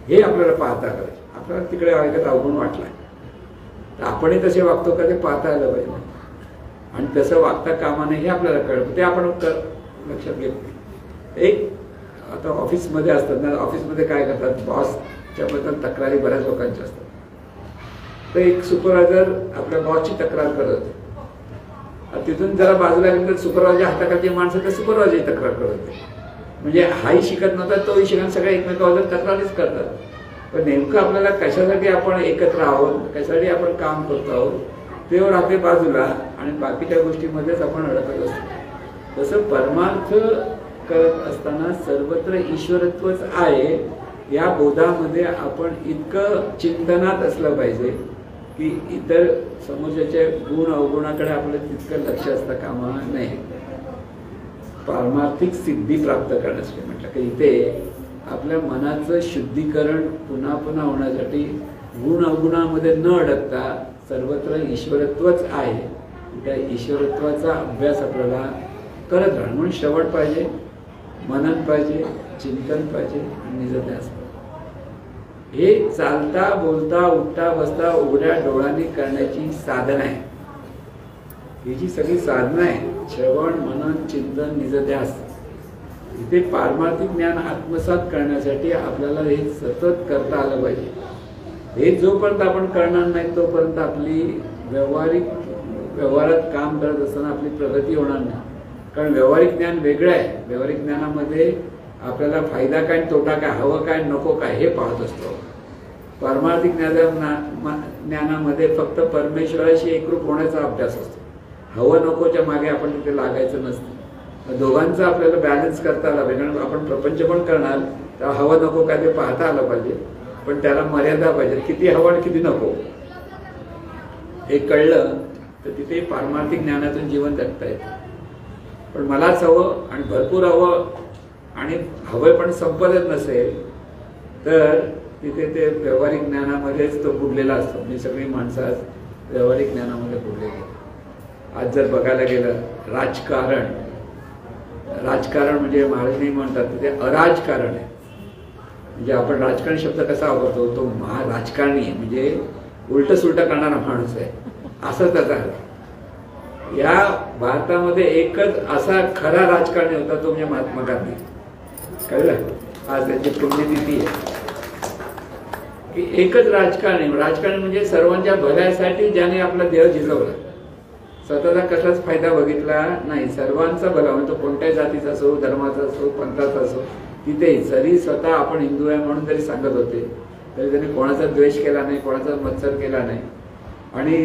हे आपल्याला पाहता करायचे. आपल्याला तिकडे ऐकत अवगुण वाटलाय तर आपणही तसे वागतो का ते पाहता आलं पाहिजे. आणि तसं वागता कामा नये हे आपल्याला कळतं, ते आपण लक्षात घेत नाही. एक आता ऑफिसमध्ये असतात ना, ऑफिसमध्ये काय करतात, बॉसच्या बद्दल तक्रारी बऱ्याच लोकांच्या असतात. तर एक सुपरवायझर आपल्या बॉसची तक्रार करत होते. तिथून जरा बाजूला गेल्यानंतर सुपरवायझर हाताखालची माणसं तर सुपरवायझरची तक्रार करत होते. म्हणजे हाही शिकत नव्हता, तोही शिकत, सगळे एकमेकांवर तक्रारीच करतात. पण नेमकं आपल्याला कशासाठी आपण एकत्र आहोत, कशासाठी आपण काम करतो आहोत ते राहते बाजूला आणि बाकीच्या गोष्टीमध्येच आपण अडकत असतो. तसं परमार्थ करत असताना सर्वत्र ईश्वरत्वच आहे या बोधामध्ये आपण इतकं चिंतनात असलं पाहिजे की इतर समोरच्याच्या गुण अवगुणाकडे आपलं तितकं लक्ष असता कामा नये. पारमार्थिक सिद्धी प्राप्त करण्यासाठी म्हटलं की इथे आपल्या मनाचं शुद्धीकरण पुन्हा पुन्हा होण्यासाठी गुण अवगुणामध्ये न अडकता सर्वत्र ईश्वरत्वच आहे, त्या ईश्वरत्वाचा अभ्यास आपल्याला करत राहणं. म्हणून श्रवण पाहिजे, मनन पाहिजे, चिंतन पाहिजे आणि निजध्यास. हे चालता बोलता उठता बसता उघड्या डोळ्यांनी करण्याची साधना आहे. ही जी सगळी साधना आहे, श्रवण मनन चिंतन निजध्यास, इथे पारमार्थिक ज्ञान आत्मसात करण्यासाठी आपल्याला हे सतत करता आलं पाहिजे. हे जोपर्यंत आपण करणार नाही तोपर्यंत आपली व्यवहारात काम करत असताना आपली प्रगती होणार नाही. कारण व्यावहारिक ज्ञान वेगळं आहे. व्यावहारिक ज्ञानामध्ये आपल्याला फायदा काय तोटा काय, हवं काय नको काय हे पाहत असतो. पारमार्थिक ज्ञानामध्ये फक्त परमेश्वराशी एकरूप होण्याचा अभ्यास असतो. हवं नकोच्या मागे आपण तिथे लागायचं नसतं. दोघांचा आपल्याला बॅलन्स करता आला पाहिजे. कारण आपण प्रपंच पण करणार तर हवं नको काय ते पाहता आलं पाहिजे, पण त्याला मर्यादा पाहिजे. किती हवं आणि किती नको हे कळलं तर तिथे पारमार्थिक ज्ञानातून जीवन जगता येतं. पण मलाच हवं आणि भरपूर हवं आणि हवं पण संपतच नसेल तर तिथे ते व्यावहारिक ज्ञानामध्येच तो बुडलेला असतो. मी सगळी माणसं आज व्यावहारिक ज्ञानामध्ये बुडलेली. आज जर बघायला गेलं राजकारण म्हणजे महाराज म्हणतात ते अराजकारण आहे. म्हणजे आपण राजकारण शब्द कसा वापरतो, तो महाराजकारणी आहे, म्हणजे उलट सुलट करणारा माणूस आहे असं त्याचा. या भारतामध्ये एकच असा खरा राजकारणी होता तो म्हणजे महात्मा गांधी. कळलं? आज त्यांची पुण्यतिथी आहे की एकच राजकारण म्हणजे सर्वांच्या भल्यासाठी ज्याने आपला देह झिजवला, स्वतःचा कशाच फायदा बघितला नाही, सर्वांचा भला म्हणजे तो कोणत्याही जातीचा असो, धर्माचा असो, पंथाचा असो, तिथेही जरी स्वतः आपण हिंदू आहे म्हणून जरी सांगत होते तरी त्यांनी कोणाचा द्वेष केला नाही, कोणाचा मत्सर केला नाही. आणि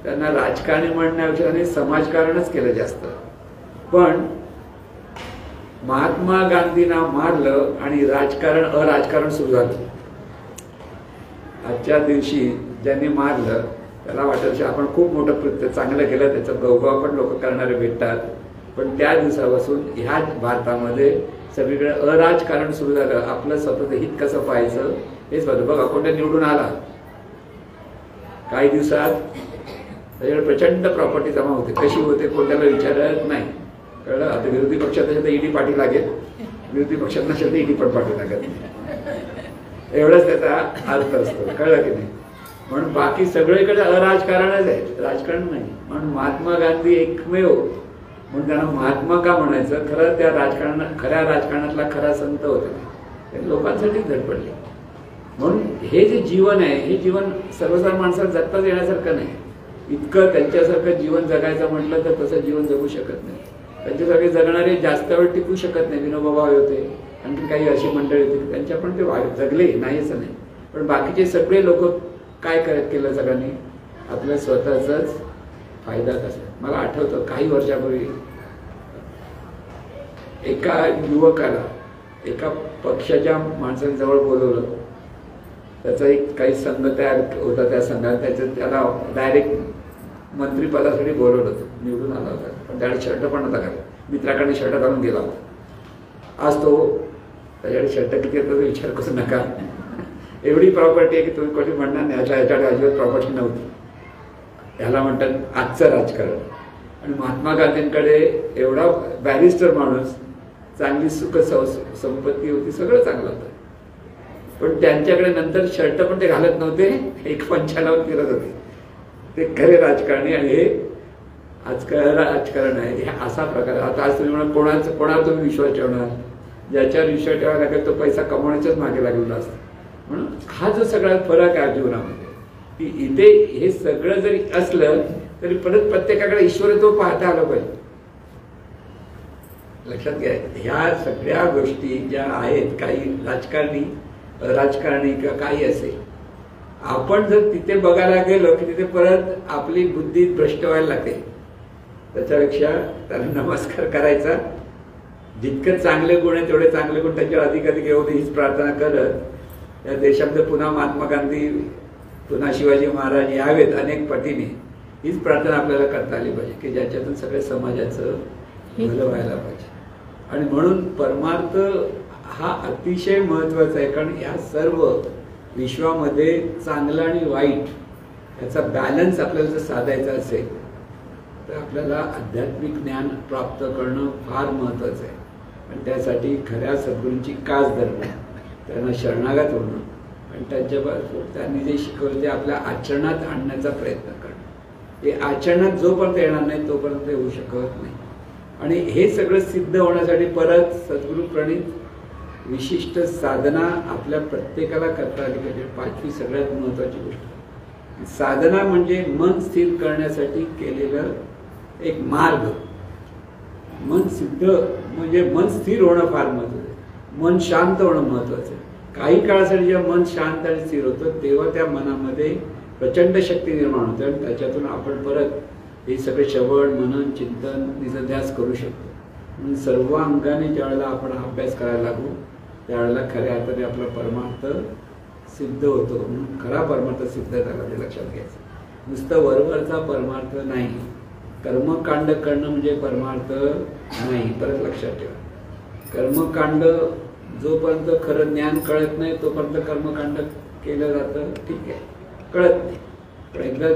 त्यांना राजकारणी म्हणण्यापेक्षा त्यांनी समाजकारणच केलं जास्त. पण महात्मा गांधींना मारलं आणि अराजकारण सुरू झालं. आजच्या दिवशी ज्यांनी मारलं त्याला वाटतं आपण खूप मोठं चांगलं केलं, त्याचा गौरव पण लोक करणारे भेटतात. पण त्या दिवसापासून ह्या भारतामध्ये सगळीकडे अराजकारण सुरू झालं. आपलं स्वतःचं हित कसं पाहायचं हेच बघ. बघा कोणत्या निवडून आला, काही दिवसात त्याच्याकडे प्रचंड प्रॉपर्टी जमा होते. कशी होते कोणत्याला विचारत नाही. कळलं? आता विरोधी पक्षात असेल तर ईडी पाठी लागेल, विरोधी पक्षात नसेल तर ईडी पण पाठी लागेल. एवढाच त्याचा अर्थ असतो. कळलं की नाही? म्हणून बाकी सगळीकडे अराजकारणच आहे, राजकारण नाही. म्हणून महात्मा गांधी एकमेव म्हणून त्यांना महात्मा का म्हणायचं? खरं त्या खऱ्या राजकारणातला खरा संत होते ते लोकांसाठीच धडपडले. म्हणून हे जे जीवन आहे हे जीवन सर्वसाधारण माणसाला जगताच येण्यासारखं नाही. इतकं त्यांच्यासारखं जीवन जगायचं म्हटलं तर तसं जीवन जगू शकत नाही. त्यांच्यासारखे जगणारे जास्त वेळ टिकू शकत नाही. विनोबा भावे होते, आणखी काही अशी मंडळी होती, त्यांच्या पण ते जगले नाही असं नाही. पण बाकीचे सगळे लोक काय केलं सगळ्यांनी? आपल्या स्वतःचाच फायदा कसा. मला आठवतं काही वर्षापूर्वी एका युवकाला एका पक्षाच्या माणसाने जवळ बोलवलं. त्याचा एक काही संघ तयार होता, त्या संघात त्याला डायरेक्ट मंत्रिपदासाठी बोलवलं होतं. निवडून आला होता पण त्याकडे शर्ट पण नव्हता घालला. मित्राकडे शर्ट घालून गेला होता. आज तो त्याच्याकडे शर्ट किती येतो विचार करू नका. एवढी प्रॉपर्टी आहे की तुम्ही कोणी म्हणणार नाही ह्याच्याकडे अजिबात प्रॉपर्टी नव्हती. ह्याला म्हणतात आजचं राजकारण. आणि महात्मा गांधींकडे एवढा बॅरिस्टर माणूस, चांगली सुख संपत्ती होती, सगळं चांगलं होतं. पण त्यांच्याकडे नंतर शर्ट पण ते घालत नव्हते, एक पंचा लावून फिरत होते. ते खरे राजकारणी आणि हे आजकाल राजकारण आहे. हे असा प्रकार. आता आज तुम्ही म्हणा कोणावर तुम्ही विश्वास ठेवणार? ज्याच्यावर विश्वास ठेवायला लागेल तो पैसा कमवण्याच्याच मागे लागलेला असतो. म्हणून हा जो सगळा फरक आहे जीवनामध्ये की इथे हे सगळं जरी असलं तरी परत प्रत्येकाकडे ईश्वरत्व पाहता आलं पाहिजे. लक्षात घ्या, ह्या सगळ्या गोष्टी ज्या आहेत, काही राजकारणी किंवा काही असेल, आपण जर तिथे बघायला गेलो की तिथे परत आपली बुद्धी भ्रष्ट व्हायला लागते. त्याच्यापेक्षा त्याला नमस्कार करायचा. जितके चांगले गुण आहे तेवढे चांगले गुण त्याच्यावर अधिक येऊ दे हीच प्रार्थना करत या देशामध्ये पुन्हा महात्मा गांधी, पुन्हा शिवाजी महाराज यावेत अनेक पटीने, हीच प्रार्थना आपल्याला करता आली पाहिजे की ज्याच्यातून सगळ्या समाजाचं भलं व्हायला पाहिजे. आणि म्हणून परमार्थ हा अतिशय महत्वाचा आहे. कारण या सर्व विश्वामध्ये चांगलं आणि वाईट याचा बॅलन्स आपल्याला जर साधायचा असेल तर आपल्याला आध्यात्मिक ज्ञान प्राप्त करणं फार महत्वाचं आहे. आणि त्यासाठी खऱ्या सद्गुरूंची कास धरणं, त्यांना शरणागत होणं आणि त्यांनी जे शिकवलं ते आपल्या आचरणात आणण्याचा प्रयत्न करणं. हे आचरणात जोपर्यंत येणार नाही तोपर्यंत येऊ शकत नाही. आणि हे सगळं सिद्ध होण्यासाठी परत सद्गुरू प्रणीत विशिष्ट साधना आपल्या प्रत्येकाला करता आली पाहिजे. पाचवी सगळ्यात महत्वाची गोष्ट, साधना म्हणजे मन स्थिर करण्यासाठी केलेलं एक मार्ग. मन सिद्ध म्हणजे मन स्थिर होणं फार महत्वाचं आहे. मन शांत होणं महत्वाचं आहे. काही काळासाठी जेव्हा मन शांत आणि स्थिर होतं तेव्हा त्या मनामध्ये प्रचंड शक्ती निर्माण होते आणि त्याच्यातून आपण परत हे सगळे श्रवण, मनन, चिंतन, निसध्यास करू शकतो. म्हणून सर्व अंगाने ज्यावेळेला आपण हा अभ्यास करायला लागू त्यावेळेला खऱ्या अर्थाने आपला परमार्थ सिद्ध होतो. म्हणून खरा परमार्थ सिद्ध झाला ते लक्षात घ्यायचं. नुसतं वरवरचा परमार्थ नाही, कर्मकांड करणं म्हणजे परमार्थ नाही. परत लक्षात ठेवा, कर्मकांड जोपर्यंत खरं ज्ञान कळत नाही तोपर्यंत कर्मकांड केलं जातं, ठीक आहे, कळत नाही. पण एकदा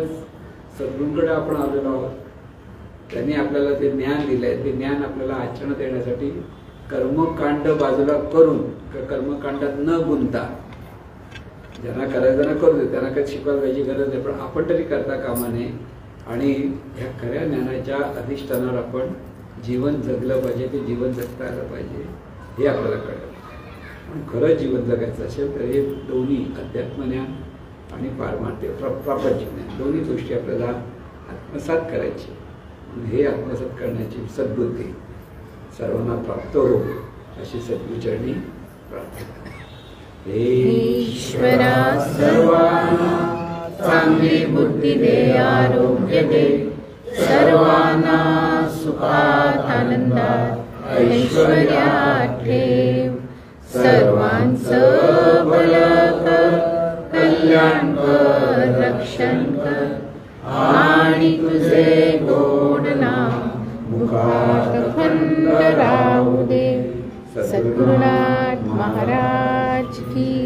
सद्गुरूंकडे आपण आलेलो आहोत, त्यांनी आपल्याला ते ज्ञान दिलंय, ते ज्ञान आपल्याला आचरणात येण्यासाठी कर्मकांड बाजूला करून कर्मकांडात न गुंता, ज्यांना करायचं ना करू दे, त्यांना काही शिकवायला पाहिजे गरज नाही, पण आपण तरी करता कामा नये. आणि ह्या खऱ्या ज्ञानाच्या अधिष्ठानावर आपण जीवन जगलं पाहिजे, ते जीवन जगता आलं पाहिजे. हे आपल्याला कळलं. पण खरं जीवन जगायचं असेल तर हे दोन्ही अध्यात्मज्ञान आणि पारमार्थिक प्रापंचिक ज्ञान दोन्ही गोष्टी आपल्याला आत्मसात करायची. हे आत्मसात करण्याची सद्बुद्धी सर्वांना प्राप्त हो अशी सद्गुचरणी प्रार्थना. हे ईश्वरा सर्वांना चांगली बुद्धी दे, आरोग्य दे, सर्वांना सुखात आनंदात ऐश्वर्यात ठेव, सर्वांचं भलं कर, कल्याण कर, रक्षण कर आणि तुझे गोड नाम मुखात खंड राहू दे. सद्गुरुनाथ महाराज की